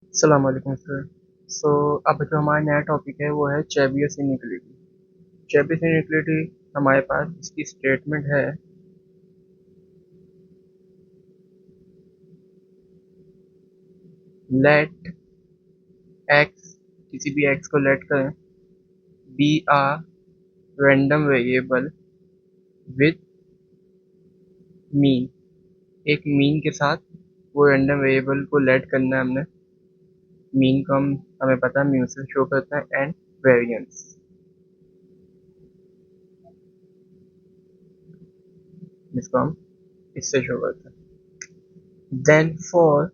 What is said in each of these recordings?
अस्सलाम वालेकुम सर। अब जो हमारा नया टॉपिक है वो है चेबियस इनइक्वालिटी। चेबियस इनइक्वालिटी हमारे पास इसकी स्टेटमेंट है। लेट एक्स, किसी भी एक्स को लेट करें, be a random variable with mean. एक मीन के साथ वो रैंडम वेरिएबल को लेट करना है हमने। मीन को हमें पता है म्यू से शो करता है एंड वेरिएंस जिसको हम इससे शो करते हैं। Then for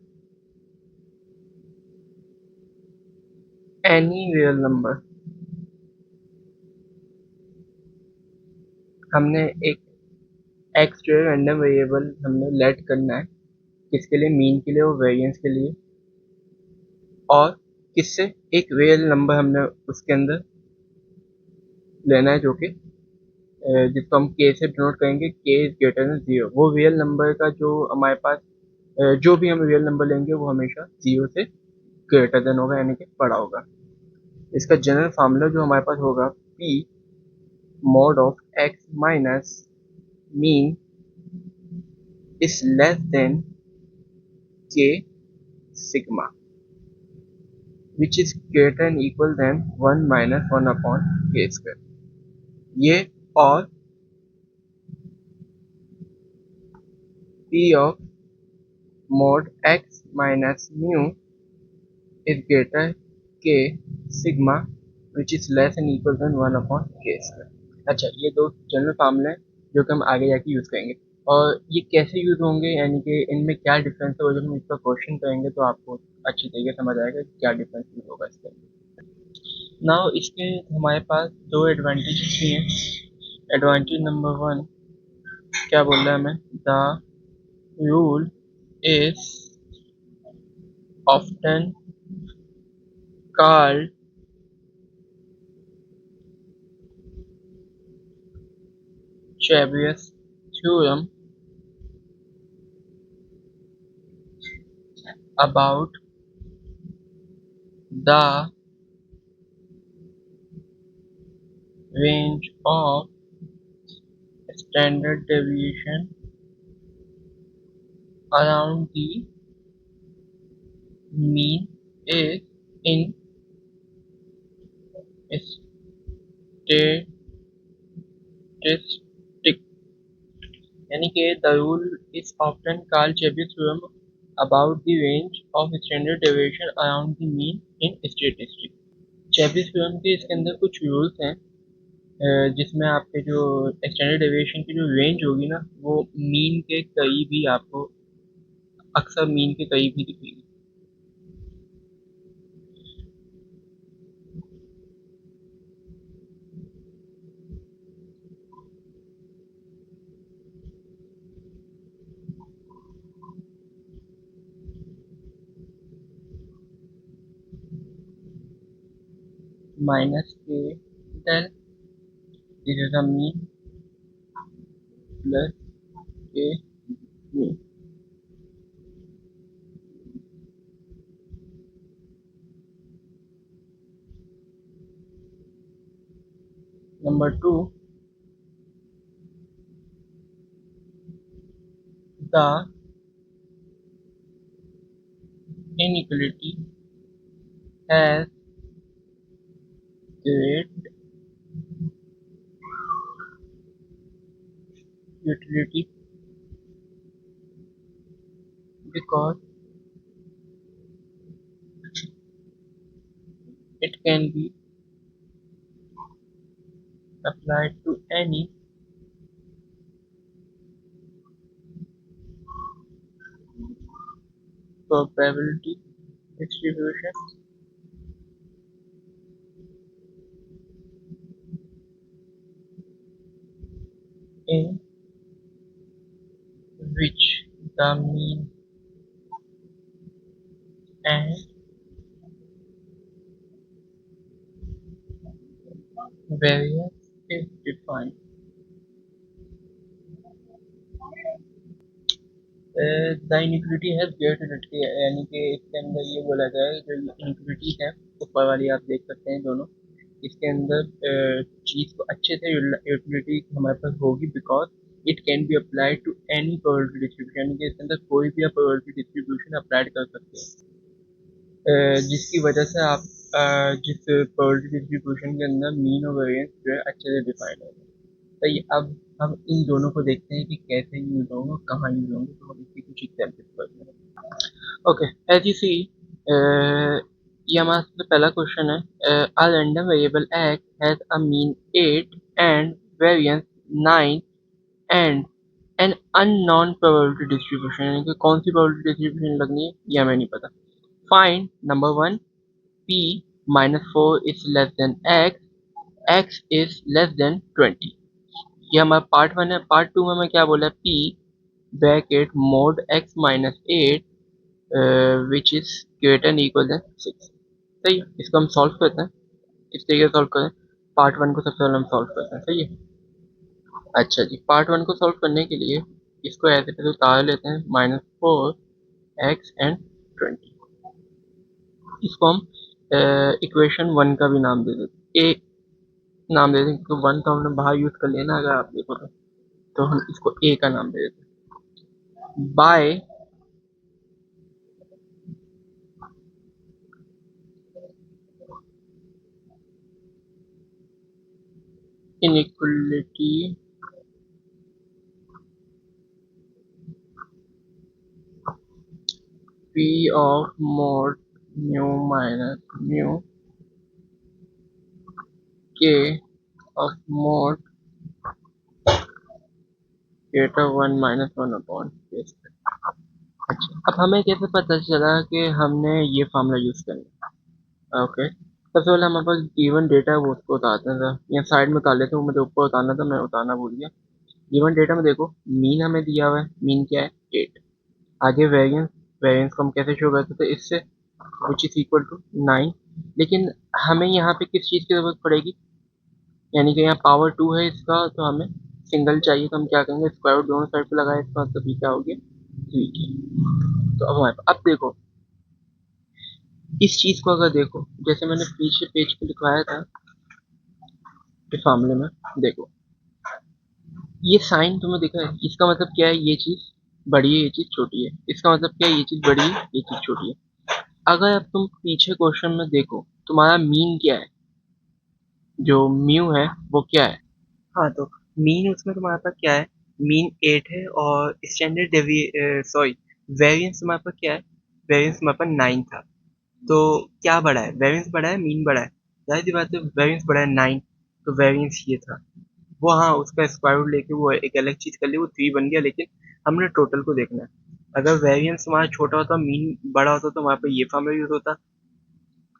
any real number हमने एक एक्स जो है रैंडम वेरिएबल हमने लेट करना है। किसके लिए? मीन के लिए और वेरिएंस के लिए। और किससे? एक रियल नंबर हमने उसके अंदर लेना है जो कि जिसको हम के से डिनोट करेंगे, के इज ग्रेटर देन जीरो। वो रियल नंबर का जो हमारे पास जो भी हम रियल नंबर लेंगे वो हमेशा जीरो से ग्रेटर देन होगा, यानी कि बड़ा होगा। इसका जनरल फार्मूला जो हमारे पास होगा, P mod of X minus mean is less then के sigma which is greater and equal than 1 minus 1 upon k square। ये और p of mod x minus mu is greater k sigma which is less and equal than 1 upon k square। अच्छा, ये दो general फार्मूले हैं जो कि हम आगे जाके यूज करेंगे। और ये कैसे यूज होंगे, यानी कि इनमें क्या डिफरेंस है, वो जब हम इसका क्वेश्चन करेंगे तो आपको अच्छी तरीके से समझ आएगा कि क्या डिफरेंस होगा इसके अंदर। नाउ इसके हमारे पास दो एडवांटेज भी हैं। एडवांटेज नंबर वन क्या बोल रहा है हमें? The rule is often called Chebyshev's theorem about the range of standard deviation around the mean is in statistic। यानी कि the rule is often called Chebyshev's theorem about the range of standard deviation around the mean in statistics. Chebyshev's theorem के इसके अंदर कुछ rules हैं जिसमें आपके जो स्टैंडर्ड डेविएशन की जो रेंज होगी ना, वो मीन के करीब ही आपको, अक्सर मीन के करीब ही दिखेगी। Minus K then this is the mean plus K mean. Number two, the inequality has great utility because it can be applied to any probability distribution in which the mean and variance is defined। The inequity has great relative, यानी कि इसके अंदर ये बोला गया है जो inequity है, ऊपर वाली आप देख सकते हैं दोनों, इसके अंदर चीज को अच्छे से यूटिलिटी हमारे पास होगी because it can be applied to any probability distribution, यानी कि इसके अंदर कोई भी आप प्रोबेबिलिटी डिस्ट्रीब्यूशन अप्लाइड कर सकते हैं, जिसकी वजह से आप जिस प्रोबेबिलिटी डिस्ट्रीब्यूशन के अंदर मीन और वेरिएंस जो है अच्छे से डिफाइन होगा। तो ये अब हम इन दोनों को देखते हैं कि कैसे यूज होंगे, कहाँ यूज होंगे, तो हम इसकी कुछ एग्जाम्पल करते हैं। ओके, एज यू सी, ये हमारा सबसे पहला क्वेश्चन है, a random variable x has a mean 8 and variance 9 and an unknown probability distribution, यानी कि कौन सी प्रोबेबिलिटी डिस्ट्रीब्यूशन लगनी है ये हमें नहीं पता। Find number one, p minus 4 is less than x is less than 20। ये हमारा पार्ट वन है। पार्ट टू में हमें क्या बोला है, p bracket mod x minus eight which is greater and equal than 6। सही है, इसको हम सॉल्व करते हैं। इस तरीके से सॉल्व करें, पार्ट वन को सबसे पहले हम सॉल्व करते हैं। सही है, अच्छा जी, पार्ट वन को सॉल्व करने के लिए इसको ऐसे पे उतार लेते हैं, -4x and 20। इसको हम इक्वेशन वन का भी नाम दे देते हैं, ए नाम दे दें, क्योंकि वन तो हमने बाहर यूज कर लिया ना, अगर आप देखो तो हम इसको ए का नाम दे देते हैं। By inequality p of mod mu minus mu k of mod greater one minus one upon K. अच्छा, अब हमें कैसे पता चला कि हमने ये फॉर्मूला यूज करना है? ओके, सबसे पहले हमारे पास गिवन डेटा है, वो उसको उतारते हैं। यहाँ साइड में कर लेते हैं, वो मुझे ऊपर उतारना था, मैं उतारना भूल गया। गिवन डेटा में देखो, मीन हमें दिया हुआ है, मीन क्या है 8। आगे वेरिएंस, वेरिएंस को हम कैसे शो करते थे, इससे विच इज इक्वल टू 9। लेकिन हमें यहाँ पे किस चीज़ की जरूरत पड़ेगी, यानी कि यहाँ पावर 2 है इसका, तो हमें सिंगल चाहिए, तो हम क्या करेंगे, स्क्वायर रूट दोनों साइड पे लगाए, इसका मतलब ये क्या हो गया 3 के। तो अब हमारे अब देखो, इस चीज़ को अगर देखो, जैसे मैंने पीछे पेज पे लिखवाया था इस मामले में, देखो ये साइन तुम्हें दिखा है, इसका मतलब क्या है, ये चीज़ बड़ी है, ये चीज़ छोटी है। इसका मतलब क्या है, ये चीज़ बड़ी है, ये चीज़ छोटी है। अगर अब तुम पीछे क्वेश्चन में देखो, तुम्हारा मीन क्या है, जो म्यू है वो क्या है। हाँ, तो मीन उसमें तुम्हारे पास क्या है, मीन 8 है, और स्टैंडर्ड सॉरी वेरिएंस तुम्हारे पास क्या है, वेरिएंस तुम्हारे पास 9 था। तो क्या बड़ा है, वेरिएंस बड़ा है, मीन बड़ा है, जाहिर सी बात है वेरिएंस बड़ा है 9, तो वेरिएंस ये था। वो हाँ, उसका स्क्वायर रूट लेके वो एक अलग चीज़ कर ली, वो 3 बन गया, लेकिन हमने टोटल को देखना है। अगर वेरिएंस हमारा छोटा होता, मीन बड़ा होता, तो हमारे पास ये फॉर्मूला यूज होता।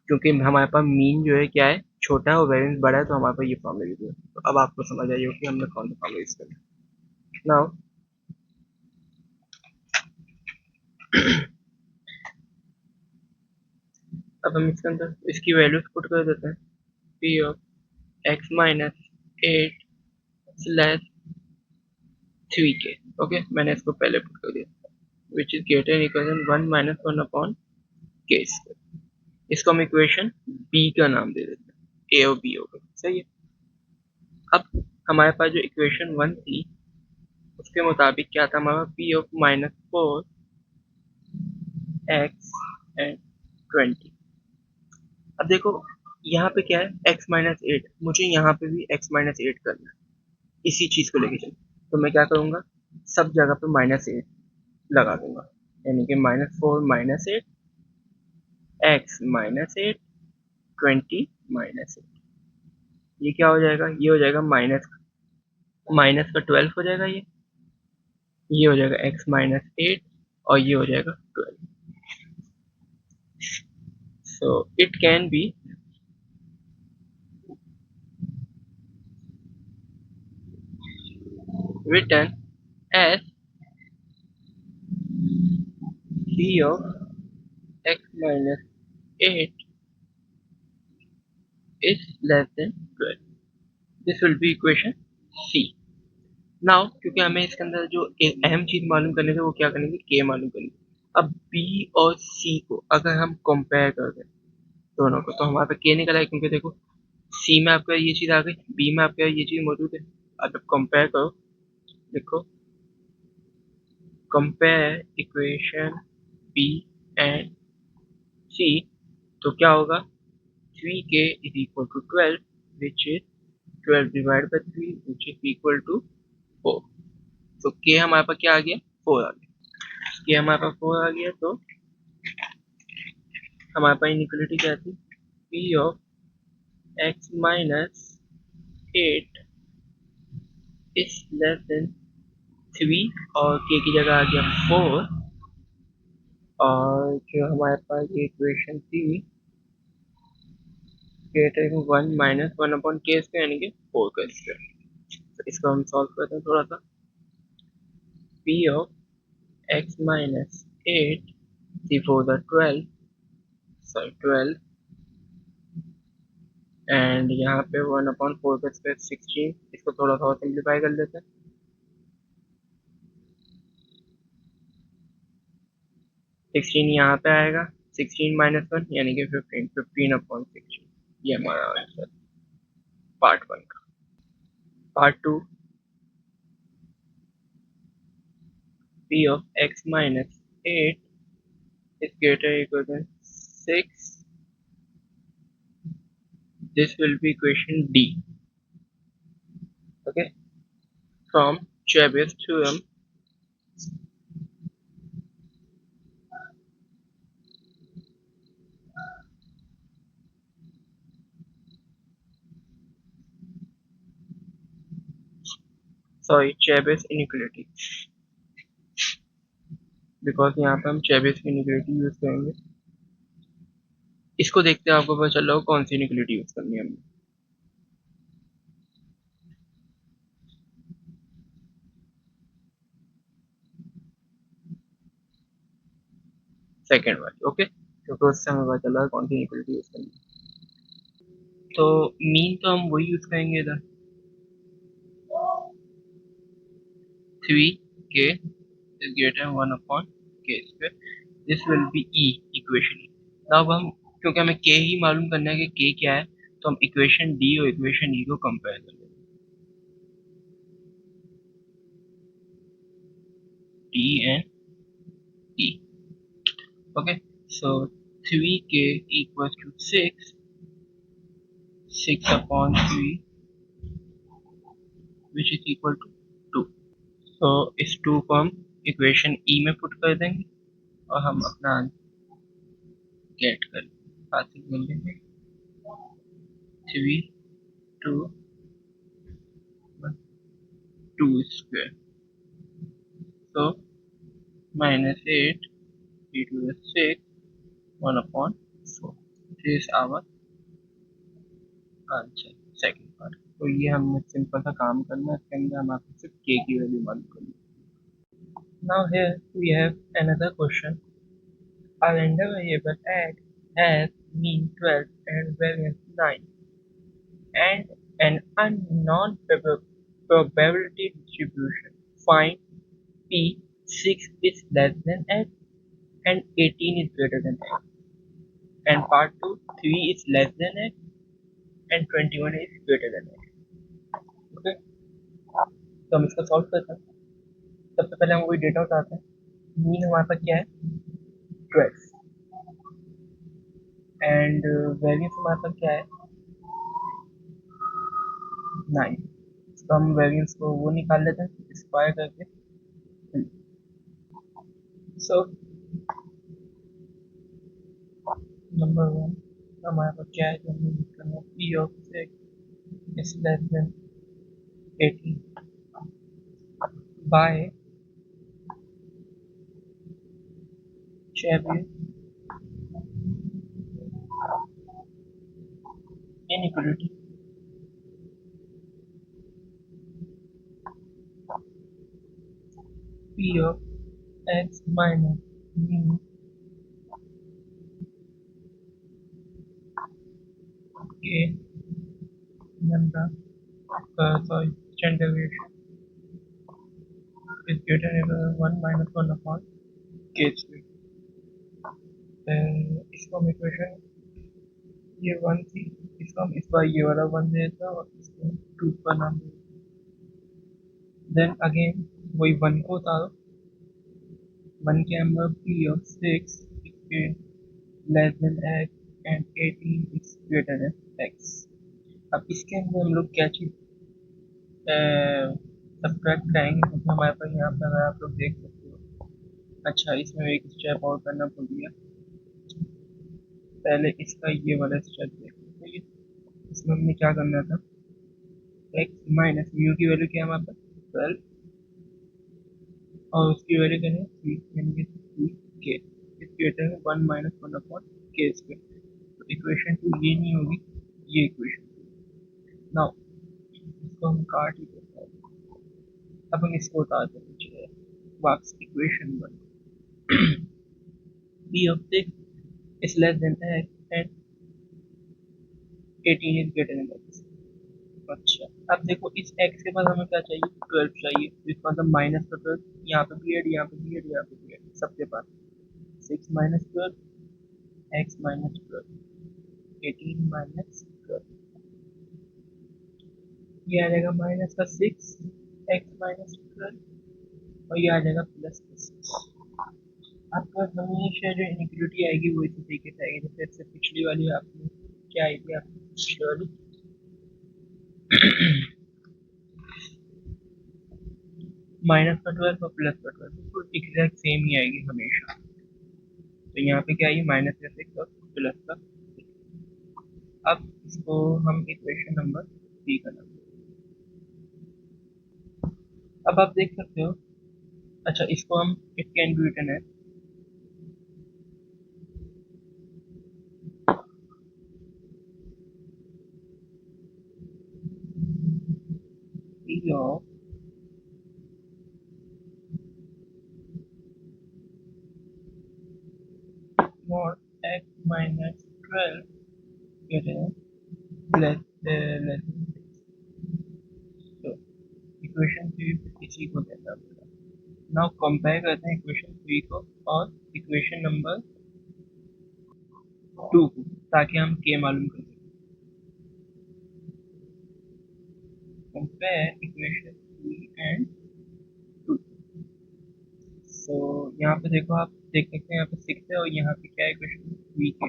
क्योंकि हमारे पास मीन जो है क्या है, छोटा है, और वेरिएंस बड़ा है, तो हमारे पास ये फॉर्मूला यूज होता। तो अब आपको समझ आई होगी हमने कौन सा फॉर्मूला यूज करना है। नाउ अब हम इसके अंदर इसकी वैल्यूज पुट कर देते हैं, P of X minus eight slash 3 के। ओके, मैंने इसको पहले पुट कर दिया, which is greater equal one minus one upon K square. इसको हम इक्वेशन बी का नाम दे देते हैं, ए और बी हो गया। सही है, अब हमारे पास जो इक्वेशन वन थी उसके मुताबिक क्या था, हमारा पी ऑफ -4 एक्स एंड 20। अब देखो यहाँ पे क्या है, x माइनस एट, मुझे यहाँ पे भी x माइनस एट करना है, इसी चीज को लेके चल। तो मैं क्या करूँगा, सब जगह पे -8 लगा दूंगा, यानी कि -4 -8 एक्स -8 20 -8। ये क्या हो जाएगा, ये हो जाएगा माइनस माइनस का 12 हो जाएगा, ये हो जाएगा x -8, और ये हो जाएगा 12। So it can B written as p of x-8 is less than 12. This will be equation C. Now क्योंकि हमें इसके अंदर जो एक अहम चीज मालूम करनी थी वो क्या करनी थी, के मालूम करनी थी। अब बी और सी को अगर हम कंपेयर कर दें दोनों को, तो हमारे पास के निकल आए, क्योंकि देखो सी में आपका ये चीज आ गई, बी में आपका ये चीज मौजूद है। अब कंपेयर करो, देखो कंपेयर इक्वेशन बी एंड सी, तो क्या होगा, 3k is equal to 12, which is 12 divided by 3, which is equal to 4। तो k हमारे पास क्या आ गया, 4 आ गया। k हमारे पास 4 आ गया, तो हमारे पास इनइक्वालिटी क्या थी, p of x minus 8 is less then 3, और k की जगह आ गया 4, और जो हमारे पास ये इक्वेशन थी one minus one upon K square, यानी कि 4 का स्क्वायर। तो इसको हम सॉल्व करते हैं थोड़ा सा। p of x minus 8 before the 12, sorry 12, and यहाँ पे 1/4 का स्क्वायर 16, इसको थोड़ा सा और सिंप्लीफाई कर लेते हैं। 16 यहाँ पे आएगा, 16 माइनस 1 यानी कि 15, 15/16, ये हमारा आंसर पार्ट 1 का। Part 2, p of x minus 8 is greater or equal to 6, this will be equation D, okay, from Chebysh's theorem. Sorry, Chebysh's inequality, because यहाँ पे हम चेबिस की इनिक्वालिटी यूज करेंगे। इसको देखते हैं, आपको पता चल रहा हो कौन सी इनिक्वालिटी यूज करनी है हमें। सेकेंड वाली, ओके, क्योंकि उससे हमें पता चला कौन सी इनिक्वालिटी यूज करनी है। तो मीन तो हम वही यूज करेंगे इधर, 3k is greater than 1/k square, this will be e equation E. अब हम, क्योंकि हमें k ही मालूम करना है कि k क्या है, तो हम इक्वेशन डी और इक्वेशन ई को कंपेयर कर लेंगे। D and E, okay, so 3k equals to 6, 6/3, which is equal to 2। तो इस 2 को हम इक्वेशन ई में पुट कर देंगे और हम अपना गेट कर हासिल कर लेंगे, 3 2 2 स्क्वायर, तो -8 to the 6 1/4, this is our answer, second part. तो ये हमने सिंपल सा काम करना है, इसके अंदर हम आपको सिर्फ के की वैल्यू मालूम करनी है। Now here we have another question, a random variable x has mean 12 and variance 9 and an unknown probability distribution. Find p, 6 is less than x and 18 is greater than x. And part 2, 3 is less than x and 21 is greater than x. Okay, तो हम इसको solve करते हैं। सबसे पहले हम कोई data उठाते हैं। मीन हमारे पास क्या है, 12, एंड वैल्यूज हमारे पास क्या है, 9। तो हम वैल्यूज को वो निकाल लेते हैं स्क्वायर करके। सो नंबर 1 हमारे पास क्या है, जो हमें निकालना है, P of 6 is less than 18 by Chebysh's inequality। P of x minus mu k lambda, sorry, standard deviation one minus one upon K square. इसको हम इक्वेशन ये वन थी, इसको हम इस बार ये वाला वन देता और इसको टू का नाम देता। देन अगेन वही वन को उतारो, वन के अंदर P of six less than X and 18 is greater than x. अब इसके अंदर हम लोग क्या चीज सब्ट्रैक्ट करेंगे, क्योंकि हमारे पास यहाँ पर अगर आप लोग देख सकते हो। अच्छा, इसमें एक स्टेप और करना भूल गया, पहले इसका ये वाला स्टेप देख लो। तो इसमें हमने क्या करना था, एक्स माइनस म्यू की वैल्यू क्या है हमारे पास 12 और उसकी वैल्यू क्या है 3, यानी कि 3 के। इस क्रिएटर में one minus one upon K square. तो इक्वेशन टू ये नहीं होगी, ये इक्वेशन। नाउ इसको हम काट ही देते हैं। अब हम इसको उतारते हैं नीचे, वापस equation one B of six is less than X and 18 is greater than X. अच्छा, अब देखो इस x के बाद हमें क्या चाहिए, 12 चाहिए। तो इसका मतलब माइनस का 12, यहाँ पे भी एड, यहाँ पे भी एड, यहाँ पे भी एड, सबके पास 6 माइनस 12 एक्स माइनस 12 18 माइनस 12, ये आ जाएगा माइनस का 6 एक्स माइनस 12 और ये आ जाएगा प्लस का 6। आपका हमेशा जो इनिक्वालिटी आएगी वो इसी तरीके से आएगी, जैसे इससे पिछली वाली आपने क्या आई थी, आपकी पिछली वाली माइनस का 12 और प्लस का 12 बिल्कुल एग्जैक्ट सेम ही आएगी हमेशा। तो यहाँ पे क्या आई, माइनस का 6 और प्लस का 6। अब इसको हम इक्वेशन नंबर 3 का नाम, अब आप देख सकते हो। अच्छा, इसको हम इट कैन बी रिटन है P of not x minus 12 plus less. तो इक्वेशन 3 इसी को देना पड़ेगा। नाउ कंपेयर करते हैं इक्वेशन 3 को और इक्वेशन नंबर 2 को, ताकि हम के मालूम कर सकें। Compare equation 3 and 2। सो यहाँ पे देखो, आप देख सकते हैं यहाँ पे 6 है और यहाँ पे क्या है, इक्वेशन 3 के।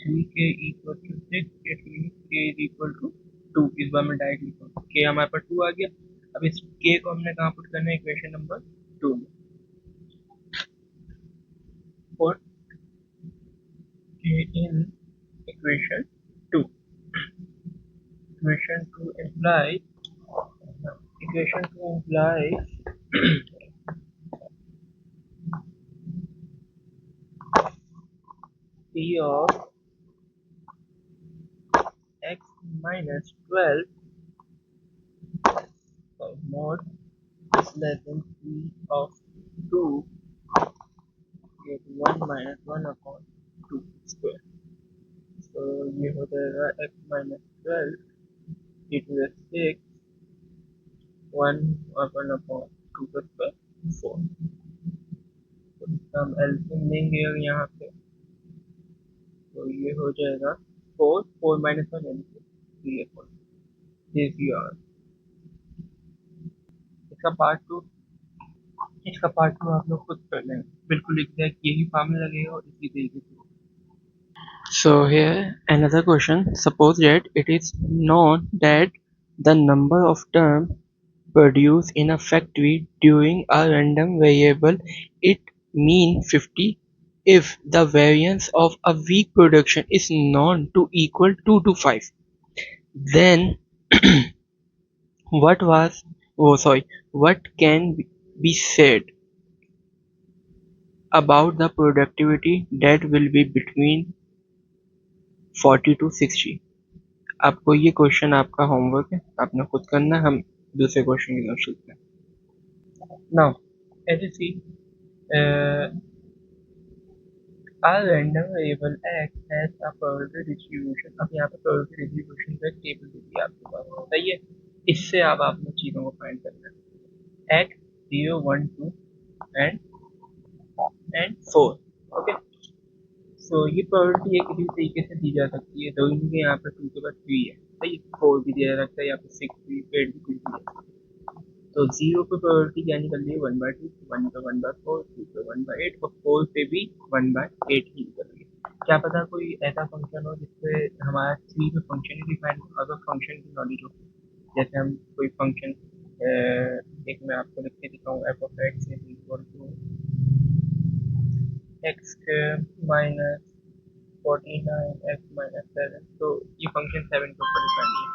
3 के इक्वल टू 6, इट मीन के इज इक्वल टू 2। इस बार मैं डायरेक्ट लिखा हूँ, के हमारे पास 2 आ गया। अब इस के को हमने कहाँ पुट करना है, इक्वेशन नंबर 2 में। पुट के in equation 2। Equation 2 implies equation 2 implies p of x minus 12 mod is less than p of 2 get 1 minus 1 upon 2 square. So ये हो जाएगा x minus 12 e to the 6 1 upon 2 का square 4। तो इसका हम LCM लेंगे और यहाँ पे तो ये हो जाएगा 4 4 माइनस 1 यानी कि ये 4 दिस यार। इसका पार्ट 2, इसका पार्ट 2 आप लोग खुद कर लेंगे, बिल्कुल एग्जैक्ट यही फार्मूला लगेगा और इसी तरीके से। So here another question. Suppose that it is known that the number of terms produced in a factory during a random variable it mean 50 if the variance of a week production is known to equal 2 to 5, then what was what can be said about the productivity that will be between 40 to 60? आपको ये question आपका homework है, आपने खुद करना है। हम दूसरे क्वेश्चन की तरफ चलते हैं। Now as you see, our random variable x has a probability distribution। अब यहाँ पे probability distribution का टेबल दे दिया आपके पास, सही है। इससे अब आपने चीज़ों को फाइंड करना है। x 0 1 2 and 4। ओके, सो ये प्रोबेबिलिटी एक इसी तरीके से दी जा सकती है। दो इनके यहाँ पे 2 के बाद 3 है, सही है, 4 भी दिया जा सकता है, यहाँ पे 6 भी, 8 भी, कुछ भी है। तो 0 पे प्रोबेबिलिटी क्या निकल रही है, 1/2, 1 पे 1/4, 2 पे 1/8 और 4 पे भी 1/8 ही निकल रही है। क्या पता कोई ऐसा फंक्शन हो जिससे हमारा 3 पे फंक्शन ही डिफाइन, अगर फंक्शन की नॉलेज हो, जैसे हम कोई फंक्शन, एक मैं आपको लिख के दिखाऊँ, F of X is equal to X minus 49x-7, तो ये फंक्शन 7 के ऊपर डिपेंड है।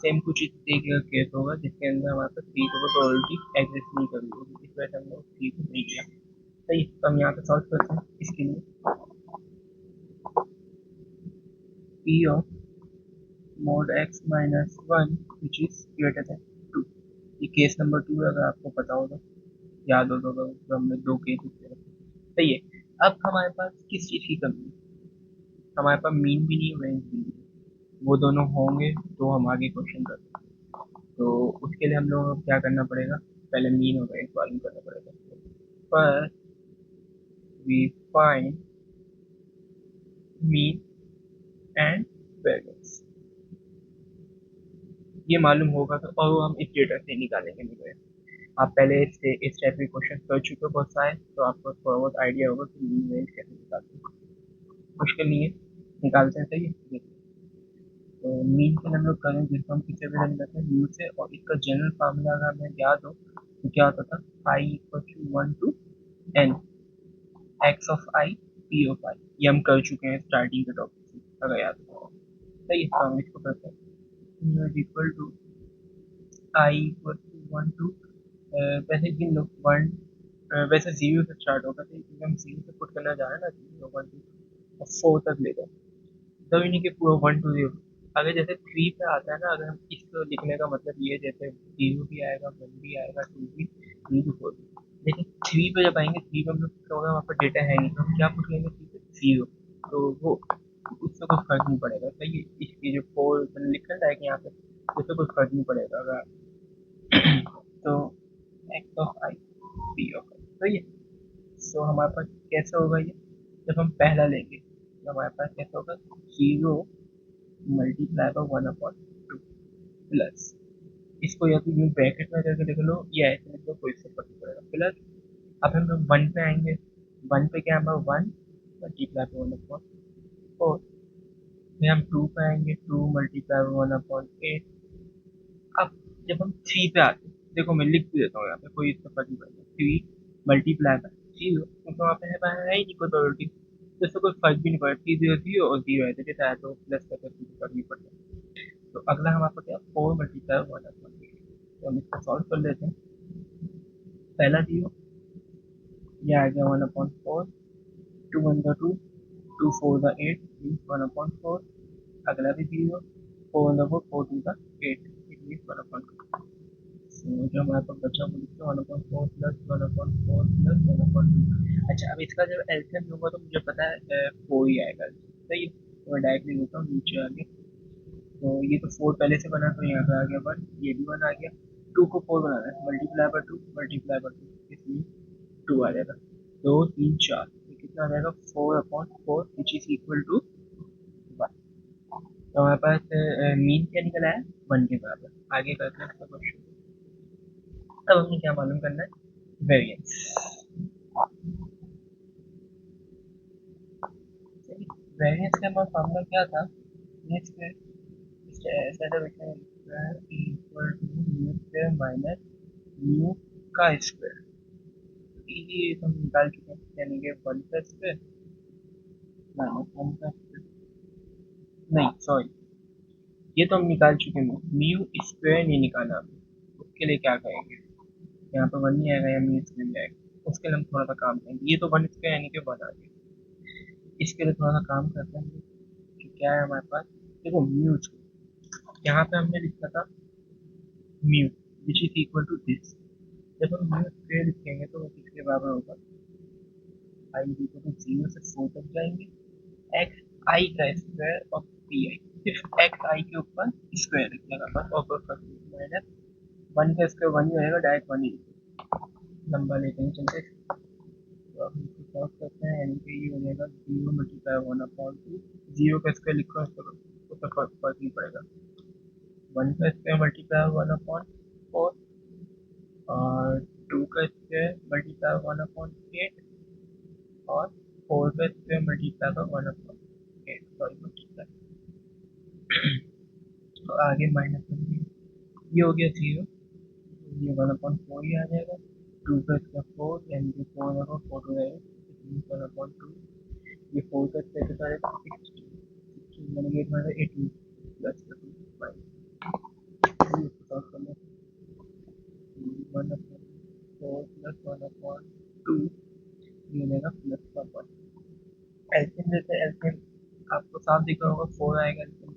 सेम कुछ इस तरीके का केस होगा जिसके अंदर हमारे पास 3 के ऊपर प्रोबेबिलिटी एग्जिस्ट नहीं कर रही होगी, इस वजह से हमने 3 को नहीं किया। सही, तो हम यहाँ पे सॉल्व करते हैं इसके लिए। p of mod x minus 1 which is greater then 2, ये केस नंबर 2 है, अगर आपको पता हो तो, याद हो तो हमने 2 केस इसके रखे। सही है, अब हमारे पास किस चीज़ की कमी है, हमारे पास मीन भी नहीं है, रेंज भी नहीं है। वो दोनों होंगे तो हम आगे क्वेश्चन करते हैं। तो उसके लिए हम लोगों को क्या करना पड़ेगा, पहले मीन और रेंज मालूम करना पड़ेगा। First we find mean and variance, ये मालूम होगा तो, और वो हम इस डेटा से निकालेंगे मीन। आप पहले इस टाइप के क्वेश्चन कर चुके हो बहुत सारे, तो आपको थोड़ा बहुत आइडिया होगा कि मीन रेंज कैसे निकालते हैं। मुश्किल नहीं है, निकालते हैं। सही है, तो मीन के लिए हम लोग करें जिसको हम किससे रिलेट करते हैं, म्यू से, और इसका जनरल फार्मूला अगर हमें याद हो तो क्या होता था, I equal to 1 to N X of I P of I, ये हम कर चुके हैं स्टार्टिंग के टॉपिक से, अगर याद हो। सही है, तो हम इसको करते हैं, mu is equal to I equal to 1 to, वैसे गिन लो 1, वैसे 0 से स्टार्ट होगा, तो क्योंकि हम 0 से पुट करना जा रहे हैं ना, 0 1 2 और 4 तक ले जाओ, तब इन्हीं के पूरा 1 टू 0। अगर जैसे 3 पे आता है ना, अगर हम इसको लिखने का मतलब ये, जैसे 0 भी आएगा, 1 भी आएगा, 2 भी, 3 भी, 4 भी, लेकिन 3 पे जब आएंगे, 3 पे हम लोग क्या होगा, वहाँ पर डेटा है नहीं, तो हम क्या पुट करेंगे 3 पे, 0, तो वो उससे कोई फर्क नहीं पड़ेगा। सही है, इसकी जो 4 मैंने लिखा है कि यहाँ पे, उससे कोई फर्क नहीं पड़ेगा अगर तो X of I P of I, सही है। सो हमारे पास कैसे होगा ये, जब हम पहला लेंगे तो हमारे पास कैसे होगा, 0 मल्टीप्लाई बाय 1/2 प्लस, इसको या तो यूं ब्रैकेट में करके लिख लो या ऐसे लिख लो, कोई इससे फर्क नहीं पड़ेगा, प्लस। अब हम लोग 1 पे आएंगे, 1 पे क्या हमारा 1 मल्टीप्लाई बाय 1/4, फिर हम 2 पे आएंगे, 2 मल्टीप्लाई बाय 1/8। अब जब हम 3 पे आते हैं, देखो मैं लिख भी देता हूँ यहाँ पे, कोई इससे फर्क नहीं पड़ेगा, 3 मल्टीप्लाई बाय 0, क्योंकि वहाँ पे है ही नहीं कोई प्रोबेबिलिटी, तो इससे कोई फर्क भी नहीं पड़ेगा, 3 0 0 और 0 है, तो जैसे आया तो प्लस करके फर्क नहीं पड़ता। तो अगला हमारे पास क्या, 4 मल्टीप्लाई 1/8, तो हम इसको सॉल्व कर लेते हैं। पहला 0, ये आ गया 1/4, 2 1 2, 2 4 8, 1/4, अगला भी 0, 4 1 4 2 8, इट मीन्स 1/2। तो जो हमारे पास बचा वो लिखते 1/4 प्लस 1/4 प्लस 1/2। अच्छा, अब इसका जब एलसीएम लूंगा तो मुझे पता है 4 ही आएगा, सही है, तो मैं डायरेक्टली लेता हूँ नीचे आ गया, तो ये तो 4 पहले से बना, तो यहाँ पे आ गया 1, ये भी 1 आ गया, 2 को 4 बनाना है, मल्टीप्लाई बाय 2 मल्टीप्लाई बाय 2, इसलिए 2 आ जाएगा, 2 3 4, तो कितना आ जाएगा, 4/4 विच इज इक्वल टू 1। तो हमारे पास मीन क्या निकला है, 1 के बराबर। आगे करते हैं इसका क्वेश्चन। अब हमें क्या मालूम करना है, वेरिएंस। वेरिएंस का हमारा फॉर्मूला क्या था, ऐसा था equal to mu square minus mu का स्क्वायर, ये तो हम निकाल चुके हैं, यानी कि 1 का स्क्वायर माइनस 1 का स्क्वायर, नहीं सॉरी, ये तो हम निकाल चुके हैं, म्यू स्क्वायर नहीं निकाला हमने, उसके लिए क्या करेंगे, यहाँ पर 1 नहीं आएगा या म्यू स्क्वायर नहीं आएगा, उसके लिए हम थोड़ा सा काम करेंगे, ये तो 1 स्क्वायर यानी कि 1 आ गया, इसके लिए थोड़ा सा काम करते हैं कि क्या है हमारे पास, देखो म्यू, यहाँ पे हमने लिखा था mu which is equal to this, जब हम म्यू स्क्वायर लिखेंगे तो वो किसके बराबर होगा, आई इक्वल टू 0 से 4 तक जाएंगे, एक्स आई का स्क्वायर और पी आई, सिर्फ एक्स आई के ऊपर स्क्वायर लिखने का बस, और कोई फर्क नहीं, माइनस 1 का स्क्वायर 1 ही रहेगा, डायरेक्ट 1 ही लिखेंगे, लंबा लेते हैं चलते। तो अब इसको सॉल्व करते हैं, यानी कि ये हो जाएगा 0 × 1/2। 0 का स्क्वायर लिखो है तो फर्क नहीं पड़ेगा। 1 का स्क्वायर मल्टीप्लाई 1/4, और 2 का स्क्वायर मल्टीप्लाई 1/8, और 4 का square multiply by 1/8, sorry multiply. तो आगे माइनस करेंगे, ये हो गया 0, ये 1/4 ही आ जाएगा। 2 का स्क्वायर 4, यानी कि 4/4 हो जाएगा, 1/2। ये 4 का स्क्वायर कितना आएगा 16, 16 यानी कि 18 प्लस 2 सॉल्व करना। 1/4 प्लस 1/2 ये मिलेगा प्लस 1। एलसीएम लेते हैं, एलसीएम आपको साफ दिखा होगा 4 आएगा एलसीएम।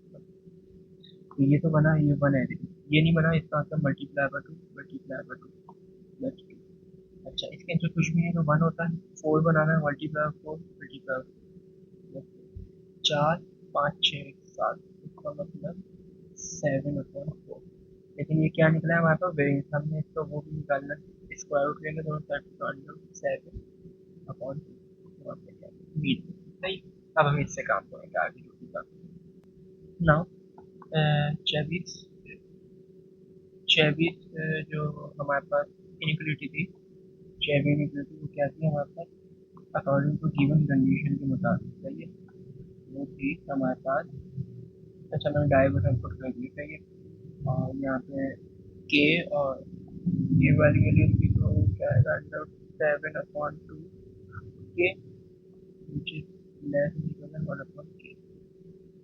तो ये तो बना, ये 1 है, लेकिन ये नहीं बना, इसका मतलब multiply by 2, multiply by 2 plus 2। अच्छा, इसके अंदर कुछ भी नहीं तो 1 होता है। 4 बनाना है, मल्टीप्लाई 4 मल्टीप्लाई 4, 5, 6, 7, इसका मतलब 7/4। लेकिन ये क्या निकला है हमारे पास वेरिएंस, हमने इसका वो भी निकालना है, स्क्वायर रूट लेंगे दोनों साइड तो अंडर 7/2 मीन। सही। अब हम इससे काम करेंगे आगे जो भी काम। नाउ चेबिस चेबिस जो हमारे पास इनइक्वालिटी थी, चेबी इनइक्वालिटी वो क्या थी हमारे पास, अकॉर्डिंग टू गिवन कंडीशन के मुताबिक। सही है, वो थी हमारे पास। अच्छा, मैंने डायग्राम पुट कर दी। सही है, और यहाँ पे के और ये वाली वैल्यू थी, तो क्या आएगा अंडर 7/2 के, which is less equal than 1/k।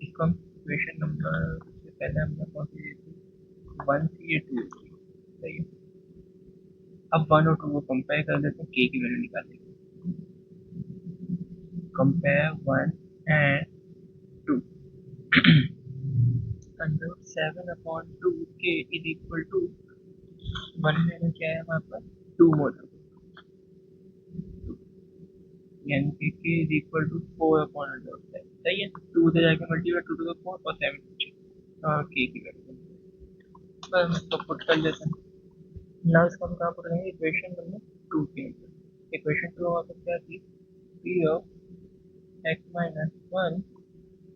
इसको हम इक्वेशन नंबर से पहले हमने कौन सी दी थी, 1 थी, ये 2 थी। सही है, अब 1 और 2 को कंपेयर कर देते हैं, के की वैल्यू निकाल देंगे। कंपेयर 1 एंड 2, अंडर 7/2 के इज इक्वल टू 1 में क्या है हमारे पास 2 मोल, यानी कि k इज इक्वल टू 4/7। सही है, 2 से जाके मल्टीप्लाई 2 टू द 4 और 7 नीचे, और k की वैल्यू बस हम इसको पुट कर लेते हैं। नाउ इसको हम कहाँ पुट करेंगे, इक्वेशन नंबर 2 के अंदर। इक्वेशन 2 हमारे पास क्या थी, p of x minus 1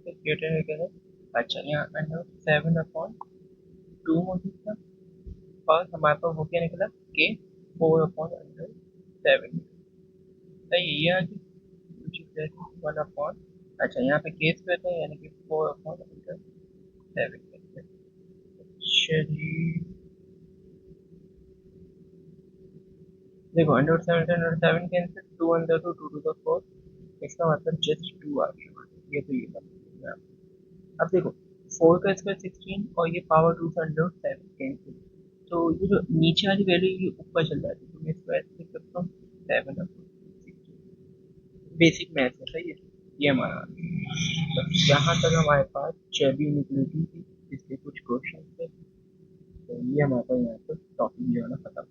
is greater then क्या है। अच्छा, यहाँ अंडर 7/2 मौजूद था, और हमारे पास वो क्या निकला, k 4/7। सही है, ये आ गया, which is less than 1/। अच्छा, यहाँ पे केस पे था, यानी कि 4/7। चलिए देखो, अंडर 7 कैंसिल, 2 अंदर 2, 2 टू द 4, इसका मतलब जस्ट 2 आ गया। ये तो ये मतलब, अब देखो 4 का स्क्वायर 16, और ये पावर 2 से अंडर 7 कैंसिल, तो ये जो नीचे वाली वैल्यू ये ऊपर चल जाती है, तो मैं इसको ऐसे लिख सकता हूँ 7/16। बेसिक मैथ है। सही है, ये हमारा तो यहाँ तक हमारे पास चेबी इनइक्वालिटी थी, इसके कुछ क्वेश्चन थे। तो ये हमारे पास यहाँ पर टॉपिक जो है ना खत्म।